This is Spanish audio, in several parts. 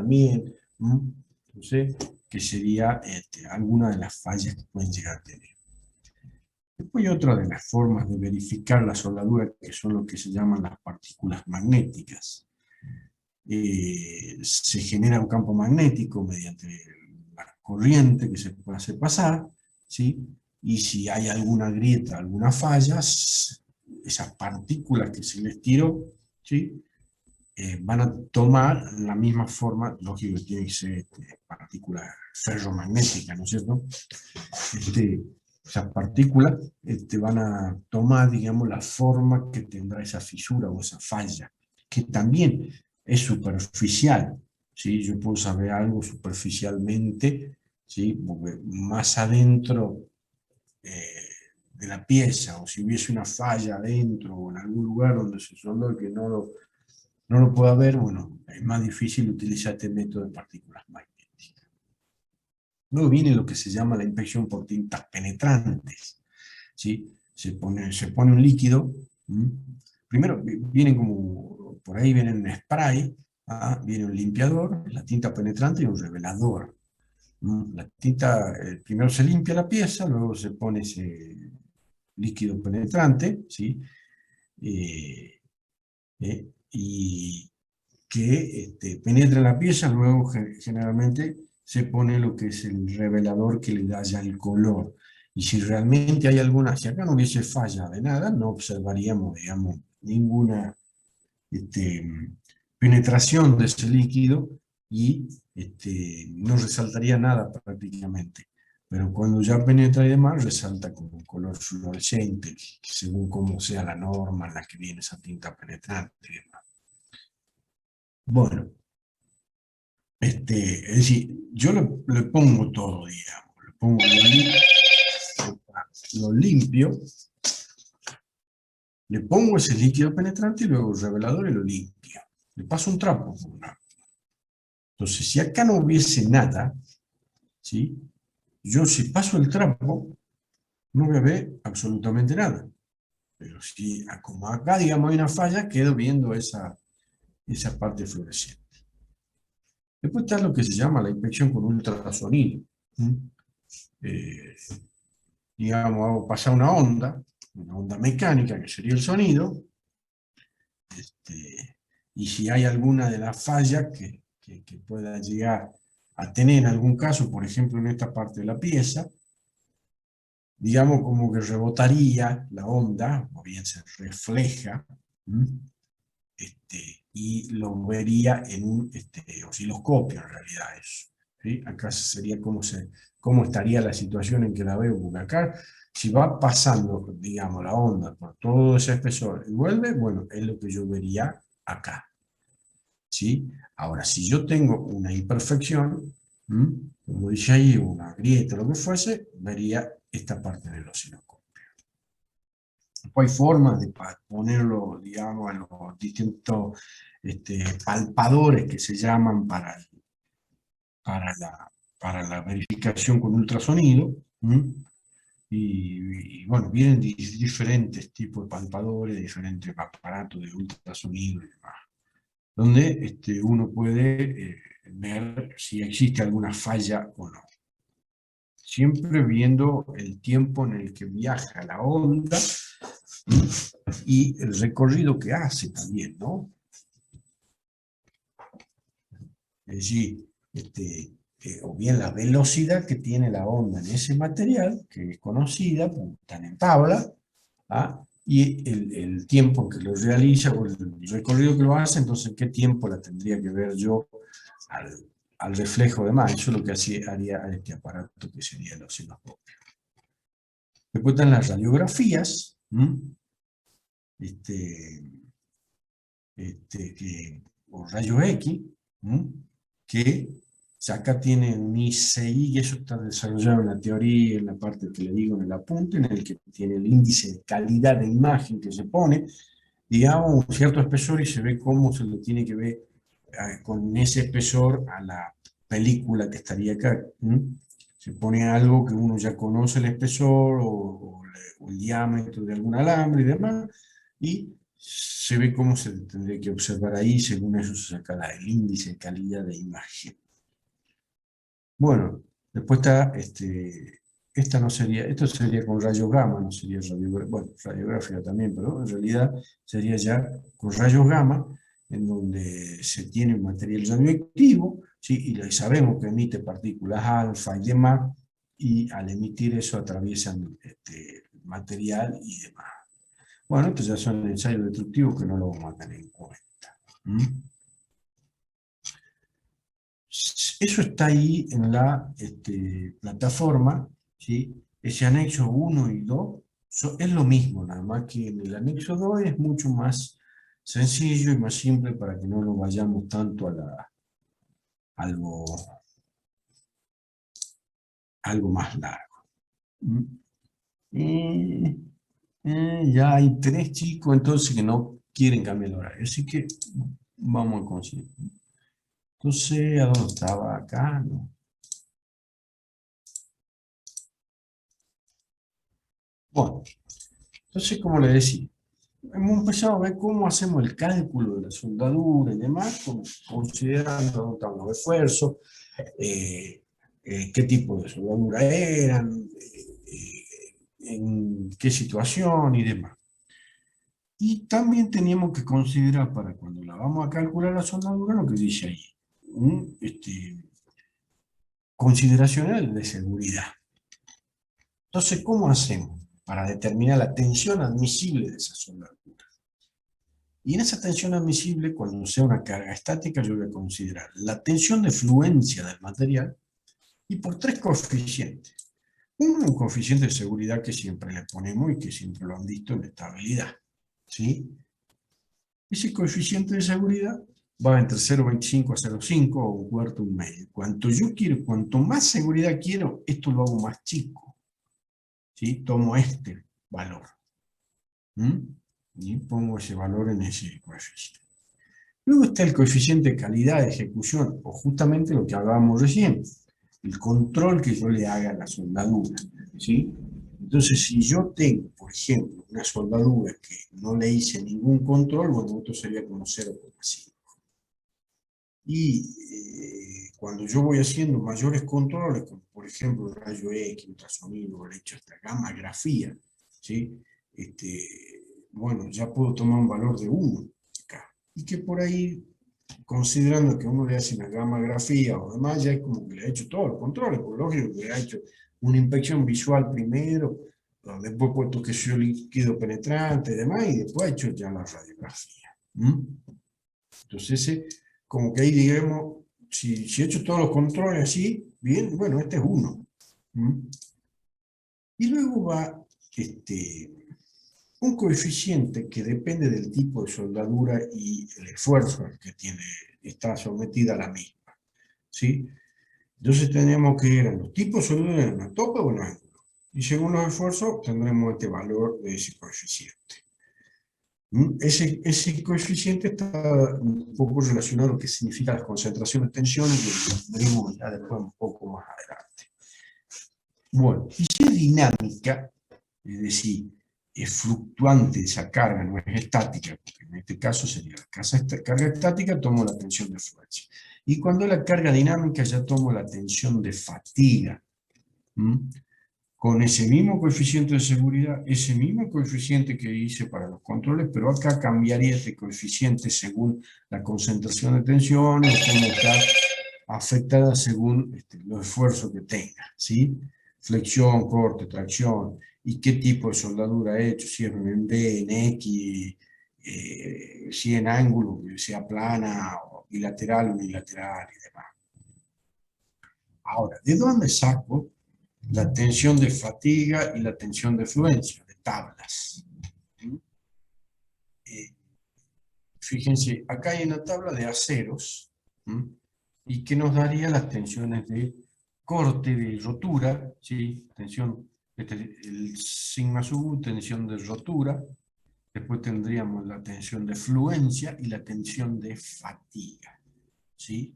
también. Entonces, que sería alguna de las fallas que pueden llegar a tener. Después hay otra de las formas de verificar la soldadura, que son lo que se llaman las partículas magnéticas. Se genera un campo magnético mediante la corriente que se puede hacer pasar, ¿sí? Y si hay alguna grieta, alguna falla, esas partículas que se les tiró, ¿sí? Van a tomar la misma forma, lógico que tiene que ser partículas ferromagnéticas, ¿no es cierto? Esas partículas van a tomar, digamos, la forma que tendrá esa fisura o esa falla, que también es superficial, ¿sí? Yo puedo saber algo superficialmente, ¿sí? Porque más adentro de la pieza, o si hubiese una falla adentro, o en algún lugar donde se soldó que no lo pueda ver, bueno, es más difícil utilizar este método de partículas magnéticas. Luego viene lo que se llama la inspección por tintas penetrantes, ¿sí? Se pone un líquido, primero vienen como, por ahí viene un spray, viene un limpiador, la tinta penetrante y un revelador. La tinta, primero se limpia la pieza, luego se pone ese líquido penetrante, ¿sí? Y que penetra la pieza, luego generalmente se pone lo que es el revelador que le da ya el color. Y si realmente hay alguna, si acá no hubiese falla de nada, no observaríamos, digamos, ninguna penetración de ese líquido y no resaltaría nada prácticamente. Pero cuando ya penetra y demás, resalta con un color fluorescente, según cómo sea la norma en la que viene esa tinta penetrante y demás. Bueno, es decir, yo le pongo todo, digamos, le pongo lo limpio, le pongo ese líquido penetrante y luego el revelador y lo limpio. Le paso un trapo. Entonces, si acá no hubiese nada, ¿sí? Yo si paso el trapo, no voy a ver absolutamente nada. Pero si, como acá, digamos, hay una falla, quedo viendo esa parte fluorescente. Después está lo que se llama la inspección con ultrasonido. Digamos, hago pasar una onda mecánica, que sería el sonido, y si hay alguna de las fallas que pueda llegar a tener en algún caso, por ejemplo en esta parte de la pieza, digamos como que rebotaría la onda, o bien se refleja, y lo vería en un osciloscopio en realidad eso. ¿Sí? Acá sería cómo estaría la situación en que la veo, porque acá si va pasando, digamos, la onda por todo ese espesor y vuelve, bueno, es lo que yo vería acá. ¿Sí? Ahora, si yo tengo una imperfección, como dice ahí, una grieta, lo que fuese, vería esta parte del osciloscopio. Después hay formas de ponerlo, digamos, en los distintos palpadores que se llaman para la verificación con ultrasonido. Y bueno, vienen diferentes tipos de palpadores, diferentes aparatos de ultrasonido y demás, donde uno puede ver si existe alguna falla o no. Siempre viendo el tiempo en el que viaja la onda y el recorrido que hace también, ¿no? Es decir, o bien la velocidad que tiene la onda en ese material, que es conocida, están en tabla, y el tiempo que lo realiza, o el recorrido que lo hace, entonces qué tiempo la tendría que ver yo al reflejo de más. Eso es lo que haría este aparato que sería el osciloscopio. Después están las radiografías, o rayos X, que acá tiene un ICI, y eso está desarrollado en la teoría, en la parte que le digo en el apunte, en el que tiene el índice de calidad de imagen que se pone, digamos, un cierto espesor y se ve cómo se lo tiene que ver con ese espesor a la película que estaría acá. Se pone algo que uno ya conoce el espesor o el diámetro de algún alambre y demás, y se ve cómo se tendría que observar ahí, según eso se saca el índice de calidad de imagen. Bueno, después está, esta no sería, esto sería con rayos gamma, no sería radiografía, bueno, radiografía también, pero en realidad sería ya con rayos gamma, en donde se tiene un material radioactivo, ¿sí? Y sabemos que emite partículas alfa y demás, y al emitir eso atraviesan material y demás. Bueno, estos ya son ensayos destructivos que no lo vamos a tener en cuenta. ¿Mm? Eso está ahí en la plataforma, ¿sí? Ese anexo 1 y 2 es lo mismo, nada más que en el anexo 2 es mucho más sencillo y más simple para que no nos vayamos tanto a algo, algo más largo. ¿Mm? Y, ya hay 3 chicos entonces que no quieren cambiar el horario, así que vamos a conseguir. Entonces, ¿a dónde estaba? Acá, ¿no? Bueno, entonces, como le decía, hemos empezado a ver cómo hacemos el cálculo de la soldadura y demás, considerando dónde estaban los esfuerzos, qué tipo de soldadura eran, en qué situación y demás. Y también teníamos que considerar para cuando la vamos a calcular la soldadura lo que dice ahí, consideraciones de seguridad. Entonces, ¿cómo hacemos para determinar la tensión admisible de esa soldadura? Y en esa tensión admisible, cuando sea una carga estática, yo voy a considerar la tensión de fluencia del material y por 3 coeficientes. Un coeficiente de seguridad que siempre le ponemos y que siempre lo han visto en estabilidad. ¿Sí? Ese coeficiente de seguridad va entre 0,25 a 0,5 o un cuarto, un medio. Cuanto yo quiero, cuanto más seguridad quiero, esto lo hago más chico. ¿Sí? Tomo este valor. ¿Mm? Y pongo ese valor en ese coeficiente. Luego está el coeficiente de calidad de ejecución, o justamente lo que hablábamos recién, el control que yo le haga a la soldadura, ¿sí? Entonces, si yo tengo, por ejemplo, una soldadura que no le hice ningún control, bueno, esto sería como 0,5. Y cuando yo voy haciendo mayores controles, como por ejemplo el rayo X, ultrasonido, el hecho esta gammagrafía, ¿sí? Bueno, ya puedo tomar un valor de 1 acá. Y que por ahí, considerando que uno le hace una gammagrafía o demás, ya es como que le ha hecho todos los controles, por lógico que le ha hecho una inspección visual primero, después puesto que sea líquido penetrante y demás, y después ha hecho ya la radiografía. ¿Mm? Entonces, como que ahí digamos, si he hecho todos los controles así, bien, bueno, este es 1. ¿Mm? Y luego va un coeficiente que depende del tipo de soldadura y el esfuerzo al que está sometida la misma. ¿Sí? Entonces tenemos que ir a los tipos de soldadura en una topa o en un ángulo. Y según los esfuerzos tendremos este valor de ese coeficiente. Ese coeficiente está un poco relacionado a lo que significa las concentraciones de tensión, que lo veremos ya después un poco más adelante. Bueno, y si es dinámica, es decir, es fluctuante esa carga, no es estática, porque en este caso sería la carga estática, tomo la tensión de fluencia. Y cuando la carga dinámica ya tomo la tensión de fatiga. Con ese mismo coeficiente de seguridad, ese mismo coeficiente que hice para los controles, pero acá cambiaría este coeficiente según la concentración de tensiones, cómo está afectada según los esfuerzos que tenga, ¿sí? Flexión, corte, tracción, y qué tipo de soldadura he hecho, si es en D, en X, si en ángulo, que sea plana, o bilateral, unilateral y demás. Ahora, ¿de dónde saco la tensión de fatiga y la tensión de fluencia? De tablas. Fíjense, acá hay una tabla de aceros, y que nos daría las tensiones de corte, de rotura, ¿sí? Tensión, el sigma sub, tensión de rotura. Después tendríamos la tensión de fluencia y la tensión de fatiga, ¿sí?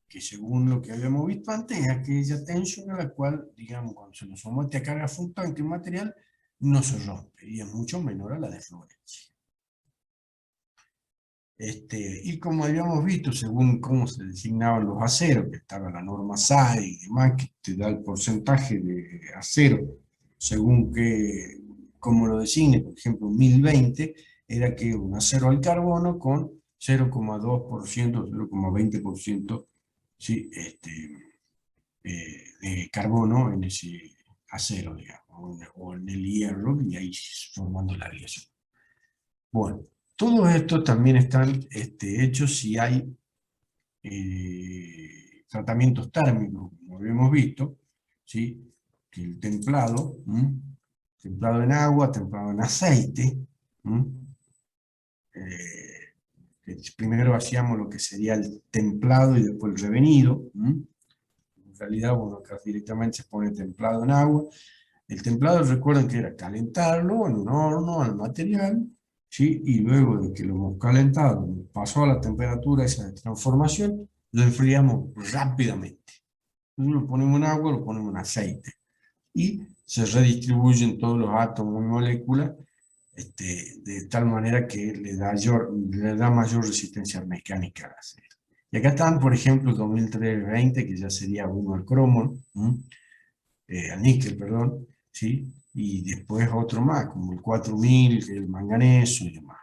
Que según lo que habíamos visto antes, es aquella tensión a la cual, digamos, cuando se nos somete a carga fluctuante en material, no se rompe, y es mucho menor a la de fluencia. Y como habíamos visto, según cómo se designaban los aceros, que estaba la norma SAE y demás, que te da el porcentaje de acero, según que, cómo lo designe, por ejemplo, 1020, era que un acero al carbono con 0,2%, 0,20%, ¿sí? De carbono en ese acero, digamos, o en el hierro, y ahí formando la aleación. Bueno, todos estos también están hechos si hay tratamientos térmicos, como habíamos visto, ¿sí? Que el templado, templado en agua, templado en aceite, primero hacíamos lo que sería el templado y después el revenido. En realidad, bueno, acá directamente se pone templado en agua. El templado, recuerden que era calentarlo en un horno al material, ¿sí? Y luego de que lo hemos calentado, pasó a la temperatura esa de transformación, lo enfriamos rápidamente. Lo ponemos en agua, lo ponemos en aceite. Y se redistribuyen todos los átomos y moléculas de tal manera que le da mayor resistencia mecánica al acero. Y acá están, por ejemplo, el 2320, que ya sería uno al cromo, al níquel, perdón, ¿sí? Y después otro más, como el 4000, el manganeso y demás.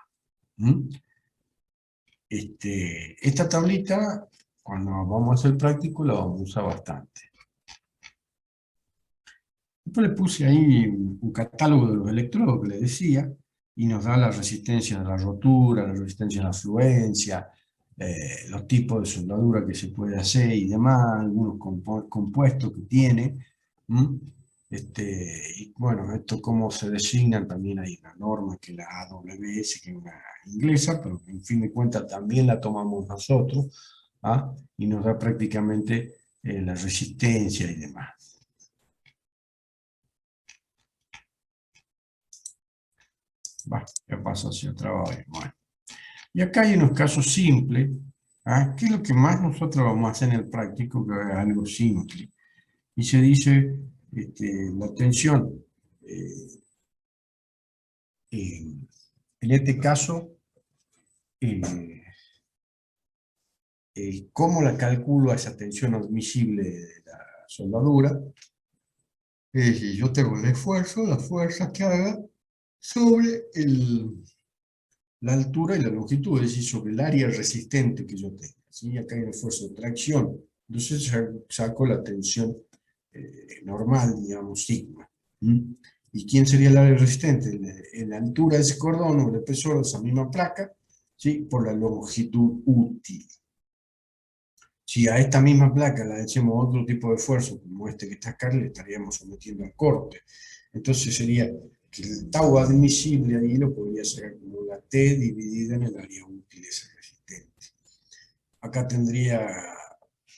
Esta tablita, cuando vamos a hacer práctico, la vamos a usar bastante. Después le puse ahí un catálogo de los electrodos que les decía, y nos da la resistencia de la rotura, la resistencia a la fluencia, los tipos de soldadura que se puede hacer y demás, algunos compuestos que tiene. Y bueno, esto cómo se designan, también hay una norma que es la AWS, que es una inglesa, pero en fin de cuentas también la tomamos nosotros, ¿ah? Y nos da prácticamente la resistencia y demás. Ya paso hacia trabajo. Bueno. Y acá hay unos casos simples, ¿ah? Que es lo que más nosotros vamos a hacer en el práctico, que es algo simple. Y se dice, la tensión, en este caso, ¿cómo la calculo a esa tensión admisible de la soldadura? Yo tengo el esfuerzo, la fuerza que haga sobre la altura y la longitud, es decir, sobre el área resistente que yo tenga. ¿Sí? Acá hay un esfuerzo de tracción. Entonces saco la tensión normal, digamos, sigma. ¿Y quién sería el área resistente? La altura de ese cordón o el espesor de esa misma placa, ¿sí? Por la longitud útil. Si a esta misma placa le hacemos otro tipo de esfuerzo, como este que está acá, le estaríamos sometiendo al corte. Entonces sería que el tau admisible ahí lo podría sacar como la T dividida en el área útil de ese resistente. Acá tendría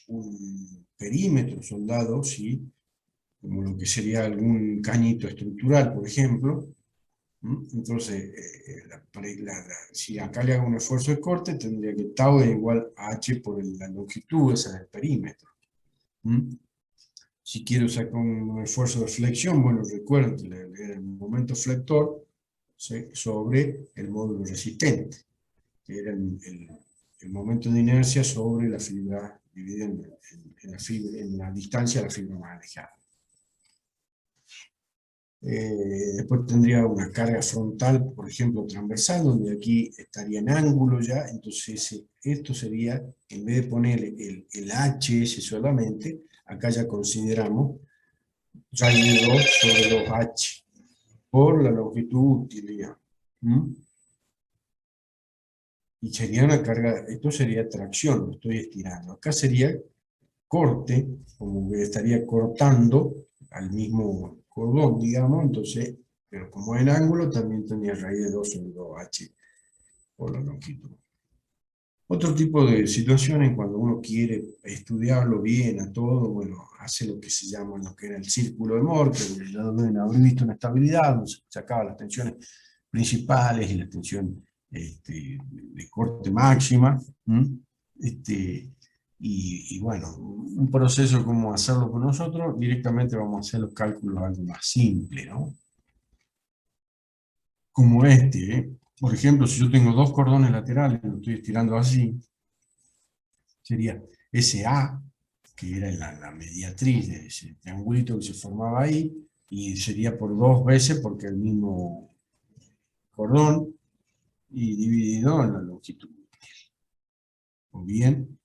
un perímetro soldado, ¿sí? Como lo que sería algún cañito estructural, por ejemplo. Entonces, si acá le hago un esfuerzo de corte, tendría que tau es igual a h por la longitud esa del perímetro. Si quiero sacar un esfuerzo de flexión, bueno, recuerden que el momento flector, ¿sí? Sobre el módulo resistente, que era el momento de inercia sobre la fibra, dividida en la distancia de la fibra más alejada. Después tendría una carga frontal, por ejemplo, transversal, donde aquí estaría en ángulo ya. Entonces esto sería, en vez de poner el HS solamente, acá ya consideramos raíz de 2 sobre 2H por la longitud útil. Y sería una carga, esto sería tracción, lo estoy estirando. Acá sería corte, como que estaría cortando al mismo cordón, digamos, entonces, pero como en ángulo también tenía raíz de 2 sobre 2H por la longitud. Otro tipo de situaciones, cuando uno quiere estudiarlo bien a todo, bueno, hace lo que se llama lo que era el círculo de Moore, que ya deben haber visto una estabilidad, donde se sacaba las tensiones principales y la tensión de corte máxima. Y bueno, un proceso como hacerlo con nosotros, directamente vamos a hacer los cálculos algo más simple, ¿no? Como este, Por ejemplo, si yo tengo dos cordones laterales, lo estoy estirando así, sería SA, que era la mediatriz de ese triangulito que se formaba ahí, y sería por dos veces porque el mismo cordón, y dividido en la longitud. O bien,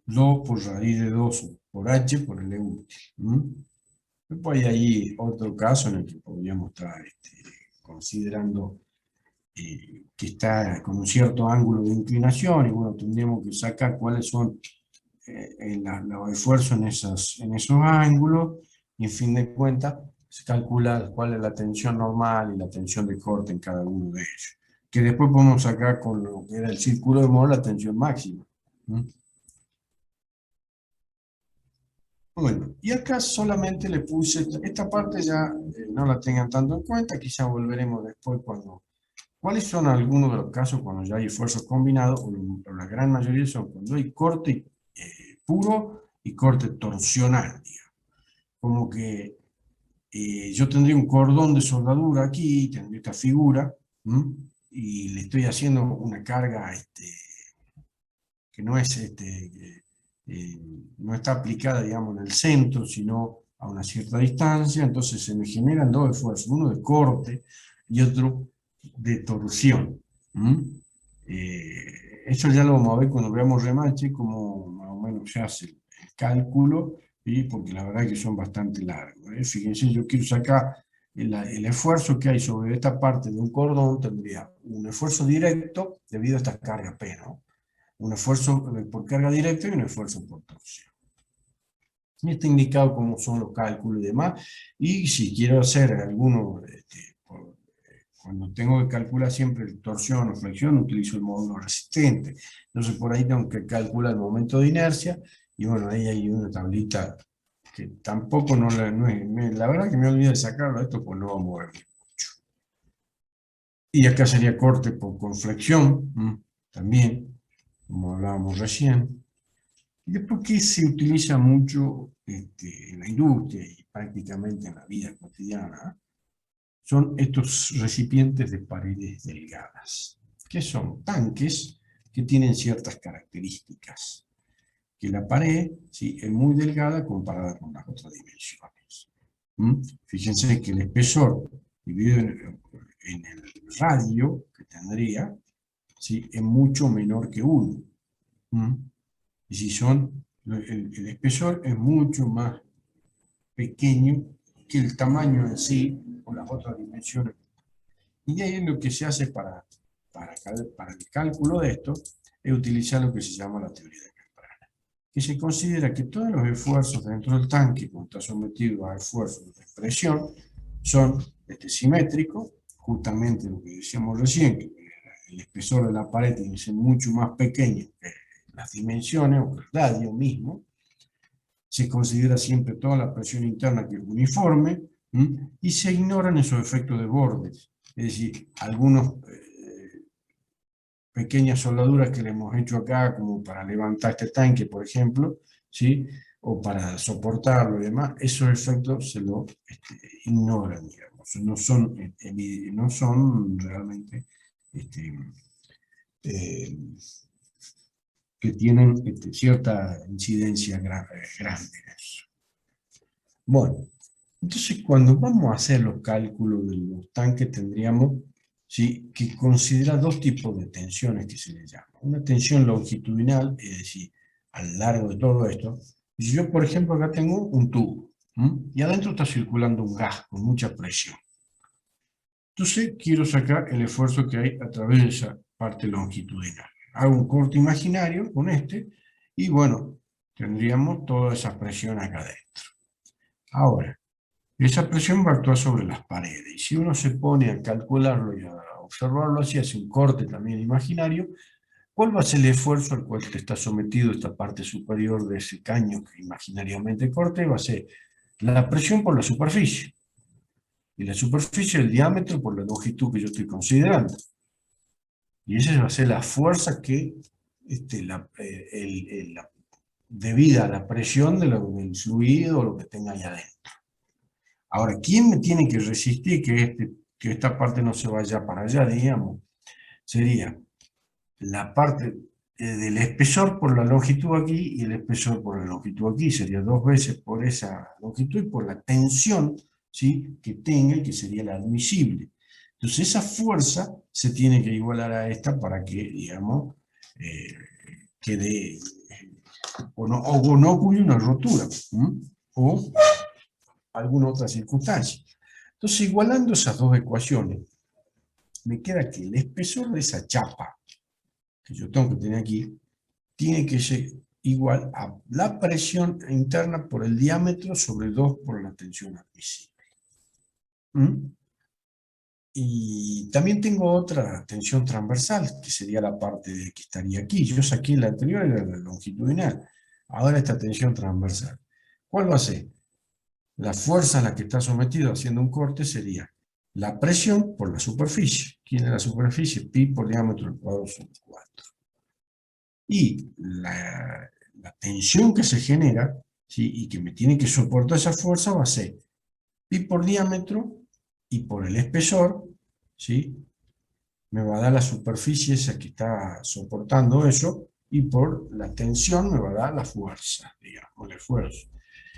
lo por raíz de 2 por h por L útil. Después hay ahí otro caso en el que podríamos estar considerando que está con un cierto ángulo de inclinación, y bueno, tendríamos que sacar cuáles son los esfuerzos en esos ángulos, y en fin de cuentas se calcula cuál es la tensión normal y la tensión de corte en cada uno de ellos, que después podemos sacar con lo que era el círculo de Mohr la tensión máxima. Bueno, y acá solamente le puse, esta parte ya no la tengan tanto en cuenta, quizá volveremos después cuando. ¿Cuáles son algunos de los casos cuando ya hay esfuerzos combinados? O la gran mayoría son cuando hay corte puro y corte torsional, digamos. Como que yo tendría un cordón de soldadura aquí, tendría esta figura, y le estoy haciendo una carga que no es no está aplicada, digamos, en el centro, sino a una cierta distancia. Entonces se me generan dos esfuerzos, uno de corte y otro de torsión. Eso ya lo vamos a ver cuando veamos remache, como más o menos se hace el cálculo, y porque la verdad es que son bastante largos. Fíjense, yo quiero sacar el esfuerzo que hay sobre esta parte de un cordón, tendría un esfuerzo directo debido a esta carga P, ¿no? Un esfuerzo por carga directa y un esfuerzo por torsión. Y está indicado cómo son los cálculos y demás. Y si quiero hacer alguno, cuando tengo que calcular siempre torsión o flexión, utilizo el módulo resistente. Entonces por ahí tengo que calcular el momento de inercia, y bueno, ahí hay una tablita que tampoco la verdad que me olvidé de sacarlo esto, pues no va a mover mucho. Y acá sería corte con flexión, también, como hablábamos recién. Y después, ¿qué se utiliza mucho en la industria y prácticamente en la vida cotidiana? Son estos recipientes de paredes delgadas, que son tanques que tienen ciertas características. Que la pared, ¿sí?, es muy delgada comparada con las otras dimensiones. Fíjense que el espesor dividido en el radio que tendría, ¿sí?, es mucho menor que 1. Y si el espesor es mucho más pequeño que el tamaño en sí o las otras dimensiones. Y de ahí lo que se hace para el cálculo de esto es utilizar lo que se llama la teoría de Camprana, que se considera que todos los esfuerzos dentro del tanque, cuando está sometido a esfuerzos de presión, son simétricos, justamente lo que decíamos recién, que el espesor de la pared tiene que ser mucho más pequeño que las dimensiones o el radio mismo. Se considera siempre toda la presión interna que es uniforme, y se ignoran esos efectos de bordes, es decir, algunos pequeñas soldaduras que le hemos hecho acá como para levantar este tanque, por ejemplo, ¿sí?, o para soportarlo y demás, esos efectos se lo ignoran, digamos, no son realmente que tienen cierta incidencia grande en eso. Bueno, entonces cuando vamos a hacer los cálculos de los tanques tendríamos, ¿sí?, que considerar dos tipos de tensiones que se les llama. Una tensión longitudinal, es decir, a lo largo de todo esto. Si yo, por ejemplo, acá tengo un tubo, y adentro está circulando un gas con mucha presión. Entonces quiero sacar el esfuerzo que hay a través de esa parte longitudinal. Hago un corte imaginario con y bueno, tendríamos toda esa presión acá adentro. Ahora, esa presión va a actuar sobre las paredes, y si uno se pone a calcularlo y a observarlo así, hace un corte también imaginario, ¿cuál va a ser el esfuerzo al cual está sometido esta parte superior de ese caño que imaginariamente corte? Va a ser la presión por la superficie, y la superficie el diámetro por la longitud que yo estoy considerando. Y esa va a ser la fuerza que, debida a la presión del fluido o lo que tenga ahí adentro. Ahora, ¿quién me tiene que resistir que que esta parte no se vaya para allá, digamos, sería la parte del espesor por la longitud aquí y el espesor por la longitud aquí, sería 2 veces por esa longitud y por la tensión, ¿sí?, que tenga y que sería la admisible. Entonces esa fuerza se tiene que igualar a esta para que, digamos, quede, o no ocurre una rotura, o alguna otra circunstancia. Entonces, igualando esas dos ecuaciones, me queda que el espesor de esa chapa que yo tengo que tener aquí, tiene que ser igual a la presión interna por el diámetro sobre 2 por la tensión admisible. Y también tengo otra tensión transversal, que sería la parte que estaría aquí. Yo saqué la anterior, era la longitudinal. Ahora esta tensión transversal. ¿Cuál va a ser? La fuerza a la que está sometido haciendo un corte sería la presión por la superficie. ¿Quién es la superficie? Pi por diámetro al cuadrado sobre 4. Y la tensión que se genera, ¿sí?, y que me tiene que soportar esa fuerza va a ser pi por diámetro y por el espesor, ¿sí?, me va a dar la superficie esa que está soportando eso, y por la tensión me va a dar la fuerza, digamos, el esfuerzo.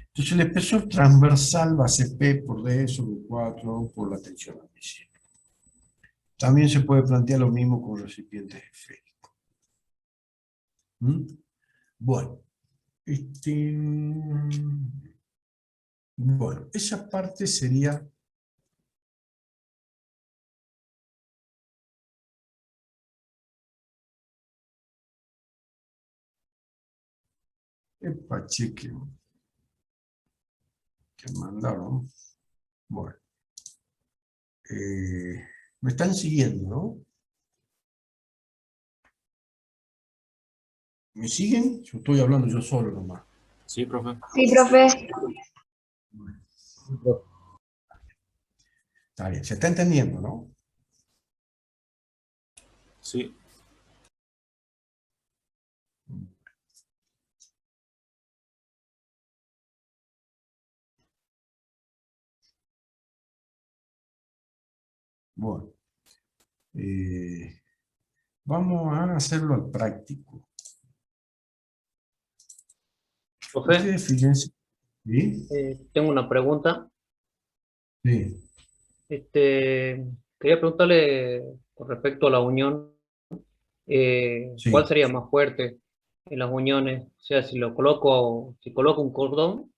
Entonces el espesor transversal va a ser P por D sobre 4 por la tensión admisible. También se puede plantear lo mismo con recipientes esféricos. Bueno, bueno, esa parte sería... Epa, cheque que mandaron. Bueno, me están siguiendo, ¿no? ¿Me siguen? Yo estoy hablando yo solo nomás. Sí, profe. Sí, profe. Está bien, se está entendiendo, ¿no? Sí. Bueno, vamos a hacerlo al práctico. Profe, Ustedes fíjense, ¿sí? tengo una pregunta. Sí, Quería preguntarle con respecto a la unión, ¿cuál sí. sería más fuerte en las uniones? O sea, si coloco un cordón,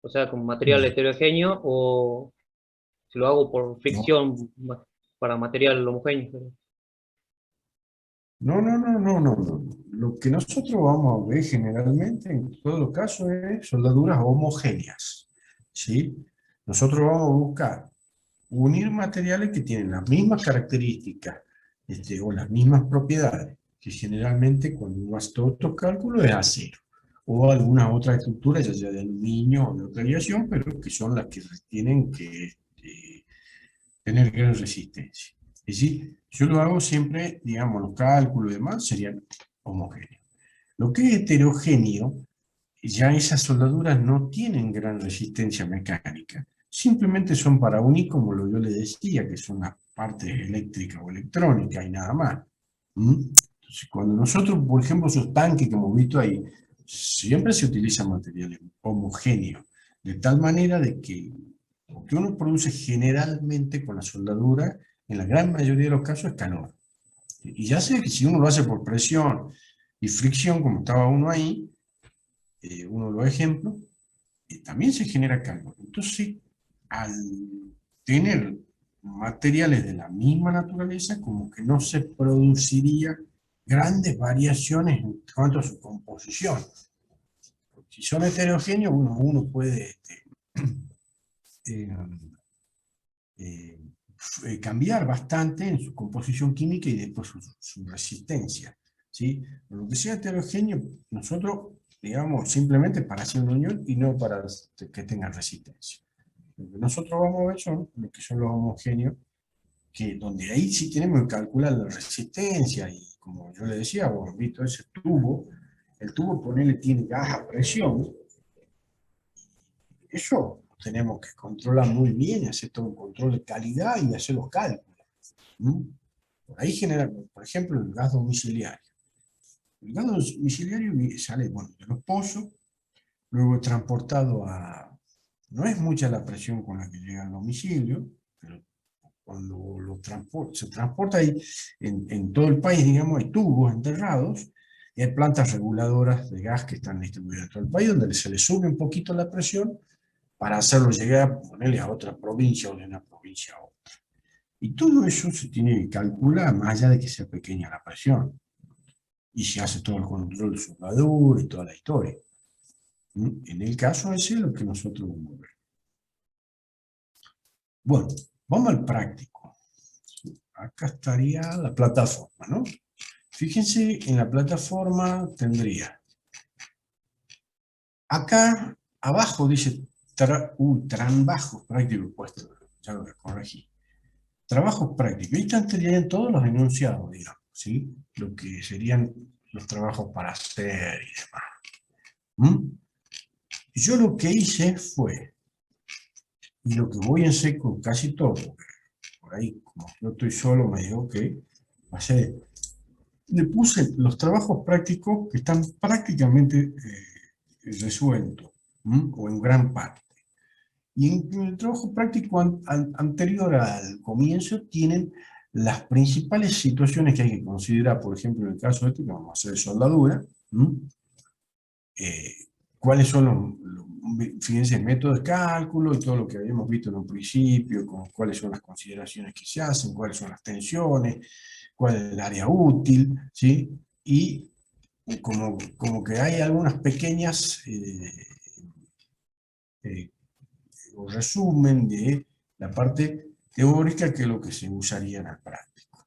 o sea, con material No, heterogéneo, o si lo hago por fricción para material homogéneo. no. Lo que nosotros vamos a ver generalmente en todos los casos es soldaduras homogéneas, ¿sí? Nosotros vamos a buscar unir materiales que tienen las mismas características, o las mismas propiedades, que generalmente cuando uno hace todos estos cálculos es acero, o alguna otra estructura, ya sea de aluminio o de otra aleación, pero que son las que tienen que tener gran resistencia. Es decir, yo lo hago siempre, digamos, los cálculos y demás serían homogéneos. Lo que es heterogéneo, ya esas soldaduras no tienen gran resistencia mecánica, simplemente son para unir, como yo le decía, que son las partes eléctricas o electrónicas y nada más. Entonces, cuando nosotros, por ejemplo, esos tanques que hemos visto ahí, siempre se utilizan materiales homogéneos, de tal manera de que lo que uno produce generalmente con la soldadura, en la gran mayoría de los casos, es calor. Y ya sé que si uno lo hace por presión y fricción, como estaba uno ahí, uno de los ejemplos, también se genera calor. Entonces, al tener materiales de la misma naturaleza, como que no se produciría grandes variaciones en cuanto a su composición. Si son heterogéneos, uno puede eh, eh, cambiar bastante en su composición química y después su resistencia, ¿sí? Lo que sea heterogéneo, nosotros, digamos, simplemente para hacer una unión y no para que tengan resistencia. Lo que nosotros vamos a ver son lo que son los homogéneos, que donde ahí sí tenemos que calcular la resistencia, y como yo le decía, vos has visto ese tubo, el tubo, ponele, tiene gas a presión, eso tenemos que controlar muy bien y hacer todo un control de calidad y hacer los cálculos. ¿Mm? Por ahí genera, por ejemplo, el gas domiciliario. El gas domiciliario sale, bueno, de los pozos, luego es transportado a... No es mucha la presión con la que llega al domicilio, pero cuando se transporta ahí, en todo el país, digamos, hay tubos enterrados, y hay plantas reguladoras de gas que están distribuidas en todo el país, donde se le sube un poquito la presión para hacerlo llegar, ponerle a otra provincia o de una provincia a otra. Y todo eso se tiene que calcular, más allá de que sea pequeña la presión. Y se hace todo el control de soldadura y toda la historia. En el caso ese es lo que nosotros vamos a ver. Bueno, vamos al práctico. Acá estaría la plataforma, ¿no? Fíjense, en la plataforma tendría... Acá abajo dice trabajos prácticos puesto, ya lo corregí. Trabajos prácticos. Ahí estarían todos los enunciados, digamos, ¿sí? Lo que serían los trabajos para hacer y demás. Yo lo que hice fue, y lo que voy a hacer con casi todo, porque por ahí, como yo estoy solo, me digo que le puse los trabajos prácticos que están prácticamente resueltos, o en gran parte. Y en el trabajo práctico anterior al comienzo tienen las principales situaciones que hay que considerar, por ejemplo, en el caso este, que vamos a hacer soldadura, cuáles son fíjense, el método de cálculo y todo lo que habíamos visto en un principio, cuáles son las consideraciones que se hacen, cuáles son las tensiones, cuál es el área útil, ¿sí? Y como que hay algunas pequeñas o resumen de la parte teórica que es lo que se usaría en el práctico.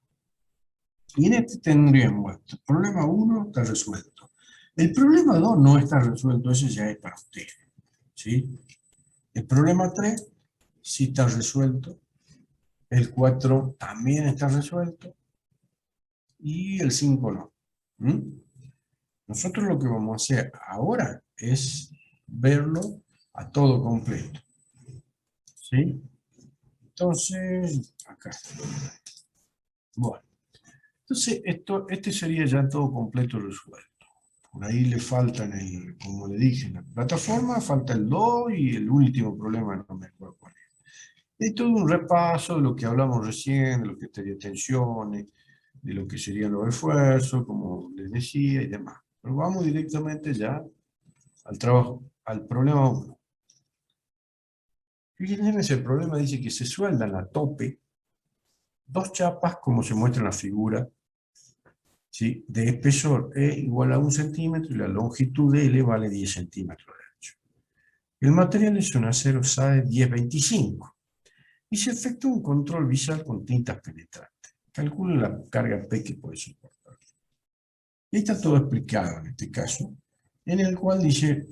Y en este tendríamos esto. El problema 1 está resuelto. El problema 2 no está resuelto, ese ya es para usted, ¿sí? El problema 3 sí está resuelto. El 4 también está resuelto. Y el 5 no. Nosotros lo que vamos a hacer ahora es verlo a todo completo. ¿Sí? Entonces, acá. Bueno. Entonces, este sería ya todo completo resuelto. Por ahí le faltan, como le dije, en la plataforma, falta el 2 y el último problema, no me acuerdo cuál es. Es todo un repaso de lo que hablamos recién, de lo que serían tensiones, de lo que serían los esfuerzos, como les decía, y demás. Pero vamos directamente ya al trabajo, al problema 1. Fíjense, el problema dice que se sueldan a tope dos chapas, como se muestra en la figura, ¿sí? De espesor E igual a 1 centímetro y la longitud de L vale 10 centímetros de ancho. El material es un acero SAE 1025 y se efectúa un control visual con tintas penetrantes. Calcule la carga P que puede soportar. Y está todo explicado en este caso, en el cual dice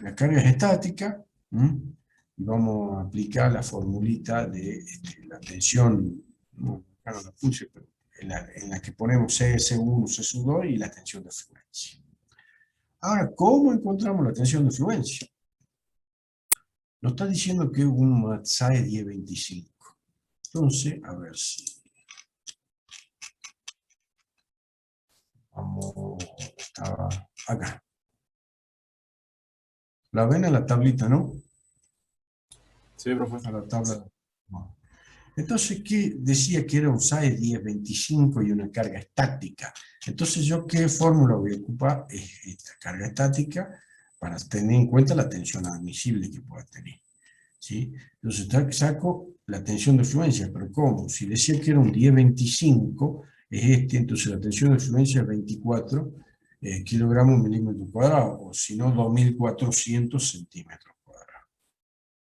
la carga es estática, y vamos a aplicar la formulita de la tensión, no, acá no la puse, pero en la que ponemos CS1, CS2 y la tensión de fluencia. Ahora, ¿cómo encontramos la tensión de fluencia? Nos está diciendo que es un SAE 1025. Entonces, a ver si... Vamos, estaba acá. La ven en la tablita, ¿no? Sí, profe. A la tabla. Bueno. Entonces, ¿qué decía que era un SAE 1025 y una carga estática? Entonces, ¿yo qué fórmula voy a ocupar? Esta carga estática para tener en cuenta la tensión admisible que pueda tener. ¿Sí? Entonces, saco la tensión de fluencia, pero ¿cómo? Si decía que era un 1025, es entonces la tensión de fluencia es 24 kilogramos milímetros cuadrados, o si no, 2400 centímetros cuadrados.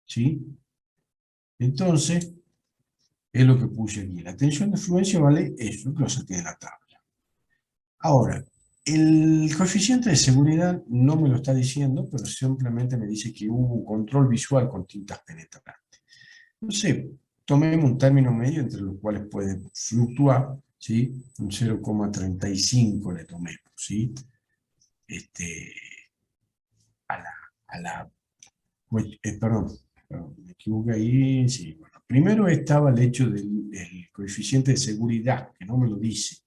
¿Sí? Entonces, es lo que puse aquí. La tensión de fluencia vale eso, que lo saqué de la tabla. Ahora, el coeficiente de seguridad no me lo está diciendo, pero simplemente me dice que hubo un control visual con tintas penetrantes. Entonces, tomemos un término medio entre los cuales puede fluctuar, ¿sí? Un 0,35 le tomemos, ¿sí? A la perdón, Pero me equivoqué ahí, sí. Bueno, primero estaba el hecho del coeficiente de seguridad, que no me lo dice.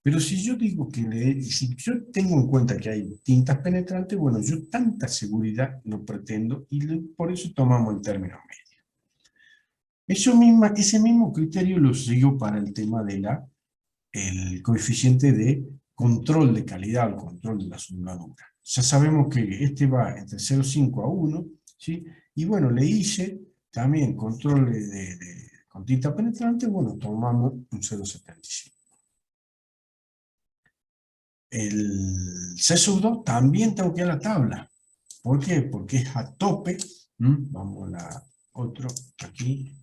Pero si yo digo si yo tengo en cuenta que hay tintas penetrantes, bueno, yo tanta seguridad no pretendo y por eso tomamos el término medio. Ese mismo criterio lo sigo para el tema de el coeficiente de control de calidad o control de la soldadura. Ya sabemos que este va entre 0,5 a 1, ¿sí? Y bueno, le hice también control con tinta penetrante, bueno, tomamos un 0,75. El C2 también tengo que ir a la tabla. ¿Por qué? Porque es a tope. Vamos a la otro aquí.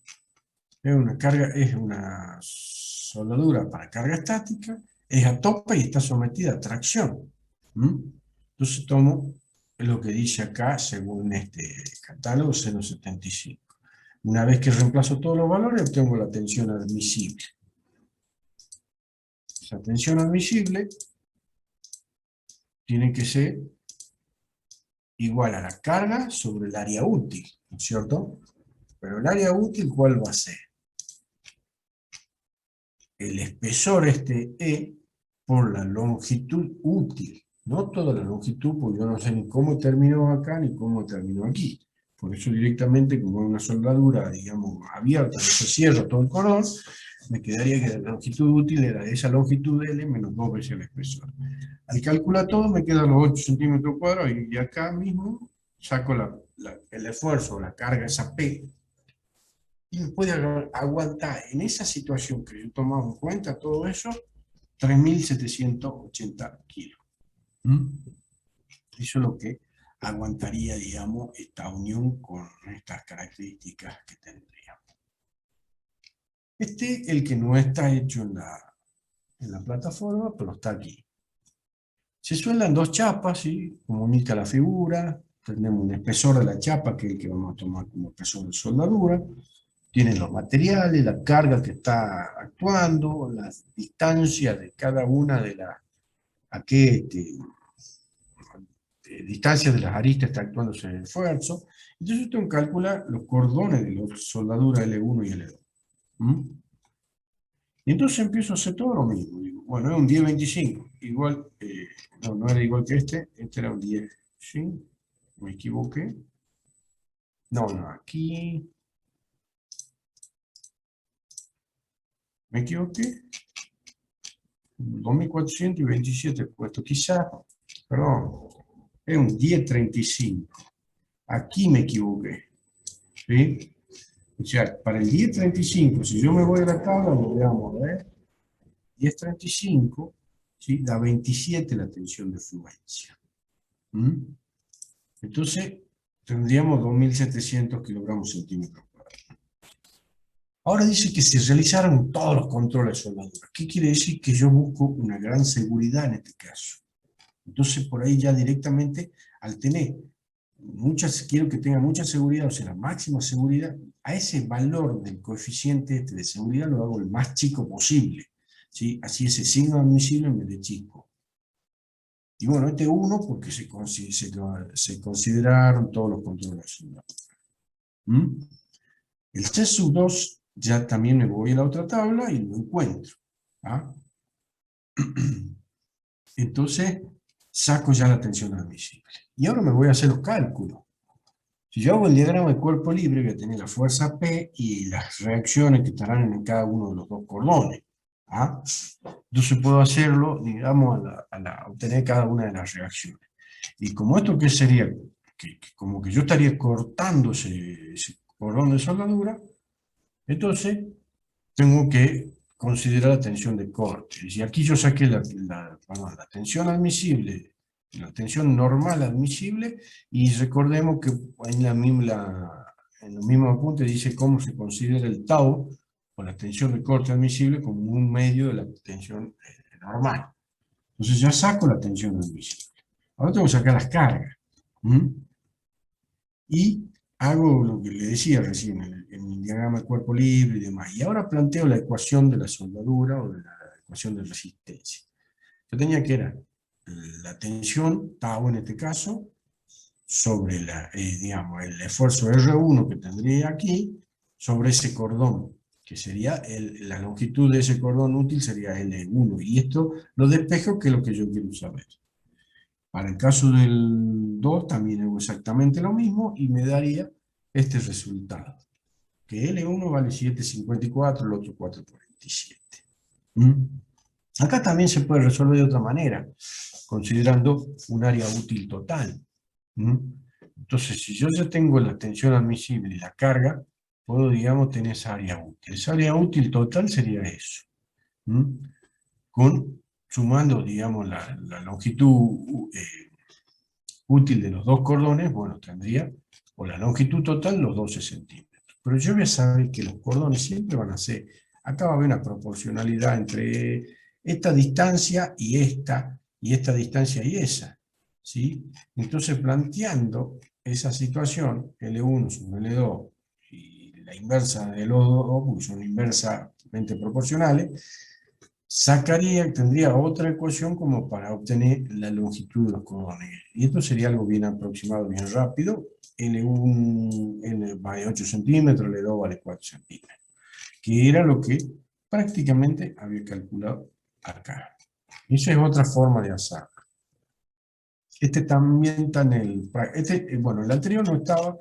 Es una soldadura para carga estática, es a tope y está sometida a tracción. Entonces tomo lo que dice acá, según este catálogo, 0,75. Una vez que reemplazo todos los valores, obtengo la tensión admisible. Esa tensión admisible tiene que ser igual a la carga sobre el área útil, ¿no es cierto? Pero el área útil, ¿cuál va a ser? El espesor E por la longitud útil, no toda la longitud, porque yo no sé ni cómo terminó acá ni cómo terminó aquí. Por eso directamente, como es una soldadura, digamos, abierta, no se cierra todo el cordón, me quedaría que la longitud útil era esa longitud L menos 2 veces el espesor. Al calcular todo me quedan los 8 centímetros cuadrados y acá mismo saco el esfuerzo, la carga, esa P, y me puede aguantar en esa situación que yo tomaba en cuenta todo eso, 3.780 kilos. Eso es lo que aguantaría, digamos, esta unión con estas características que tendría. El que no está hecho en la plataforma, pero está aquí. Se sueldan dos chapas, ¿sí? Comunica la figura, tenemos un espesor de la chapa, que es el que vamos a tomar como espesor de soldadura, tienen los materiales, la carga que está actuando, las distancias de cada una de las distancias de las aristas está actuando el esfuerzo. Entonces usted calcula los cordones de la soldadura L1 y L2. Y entonces empiezo a hacer todo lo mismo. Digo, bueno, es un 10-25, igual, no era igual que este era un 10, ¿sí? Me equivoqué. No, aquí me equivoqué. 2427 puesto, quizás, perdón, es un 1035. Aquí me equivoqué. ¿Sí? O sea, para el 1035, si yo me voy a la tabla, veamos, a ver. 1035, ¿sí? Da 27 la tensión de fluencia. Entonces, tendríamos 2.700 kilogramos centímetros cuadrados. Ahora dice que se realizaron todos los controles de soldadura. ¿Qué quiere decir? Que yo busco una gran seguridad en este caso. Entonces, por ahí ya directamente, al tener quiero que tenga mucha seguridad, o sea, la máxima seguridad, a ese valor del coeficiente de seguridad lo hago el más chico posible, ¿sí? Así ese signo admisible me de chico. Y bueno, 1 porque se consideraron todos los controles de soldadura. El C2 ya también me voy a la otra tabla y lo encuentro. Entonces, saco ya la tensión admisible. Y ahora me voy a hacer los cálculos. Si yo hago el diagrama de cuerpo libre, voy a tener la fuerza P y las reacciones que estarán en cada uno de los dos cordones. Entonces puedo hacerlo, digamos, a obtener cada una de las reacciones. Y como esto, ¿qué sería? Como que yo estaría cortando ese cordón de soldadura, entonces tengo que considerar la tensión de corte. Y aquí yo saqué la tensión admisible, la tensión normal admisible, y recordemos que en los mismos apuntes dice cómo se considera el tau, o la tensión de corte admisible, como un medio de la tensión normal. Entonces ya saco la tensión admisible. Ahora tengo que sacar las cargas. Y hago lo que le decía recién, en el diagrama de cuerpo libre y demás. Y ahora planteo la ecuación de la soldadura o de la ecuación de resistencia. Yo tenía que era la tensión, tau en este caso, sobre digamos, el esfuerzo R1 que tendría aquí, sobre ese cordón, que sería la longitud de ese cordón útil sería L1. Y esto lo despejo, que es lo que yo quiero saber. Para el caso del 2 también hago exactamente lo mismo y me daría este resultado. Que L1 vale 7,54, el otro 4,47. Acá también se puede resolver de otra manera, considerando un área útil total. Entonces, si yo ya tengo la tensión admisible y la carga, puedo, digamos, tener esa área útil. Esa área útil total sería eso. Sumando, digamos, la longitud útil de los dos cordones, bueno, tendría, o la longitud total, los 12 centímetros. Pero yo voy a saber que los cordones siempre van a ser, acá va a haber una proporcionalidad entre esta distancia y esta distancia y esa, ¿sí? Entonces, planteando esa situación, L1 sobre L2, y la inversa de los dos, porque son inversamente proporcionales, tendría otra ecuación como para obtener la longitud de los cordones. Y esto sería algo bien aproximado, bien rápido. L1 vale 8 centímetros, L2 vale 4 centímetros. Que era lo que prácticamente había calculado acá. Esa es otra forma de hacerlo. Este también está en el... bueno, el anterior no estaba.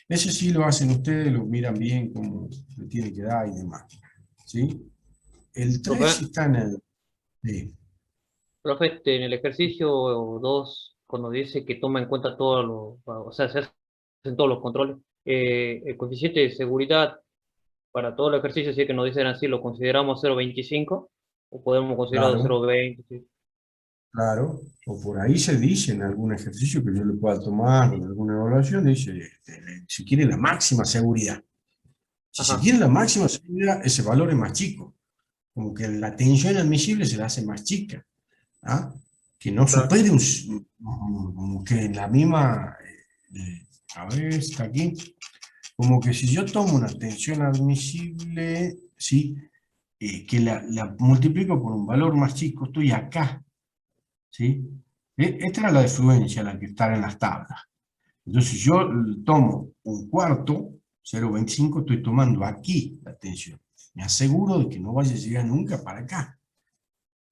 Ese sí lo hacen ustedes, lo miran bien, cómo le tiene que dar y demás. ¿Sí? El 3 Profe, sí está en el... Sí. profe, en el ejercicio 2, cuando dice que toma en cuenta todos los, o sea, se hacen todos los controles, el coeficiente de seguridad para todo el ejercicio, si es que nos dicen así, ¿lo consideramos 0,25 o podemos considerarlo Claro, 0,20? ¿Sí? claro. O por ahí se dice en algún ejercicio que yo le pueda tomar, en alguna evaluación, dice, si quiere la máxima seguridad. Si se Ajá, quiere la máxima seguridad, ese valor es más chico. Como que la tensión admisible se la hace más chica. ¿Ah? Que no claro. supere como que en la misma, a ver, está aquí, como que si yo tomo una tensión admisible, ¿sí? Que la multiplico por un valor más chico, estoy acá, ¿sí? Esta era la de fluencia, la que está en las tablas. Entonces, si yo tomo un cuarto, 0,25, estoy tomando aquí la tensión. Me aseguro de que no vaya a llegar nunca para acá.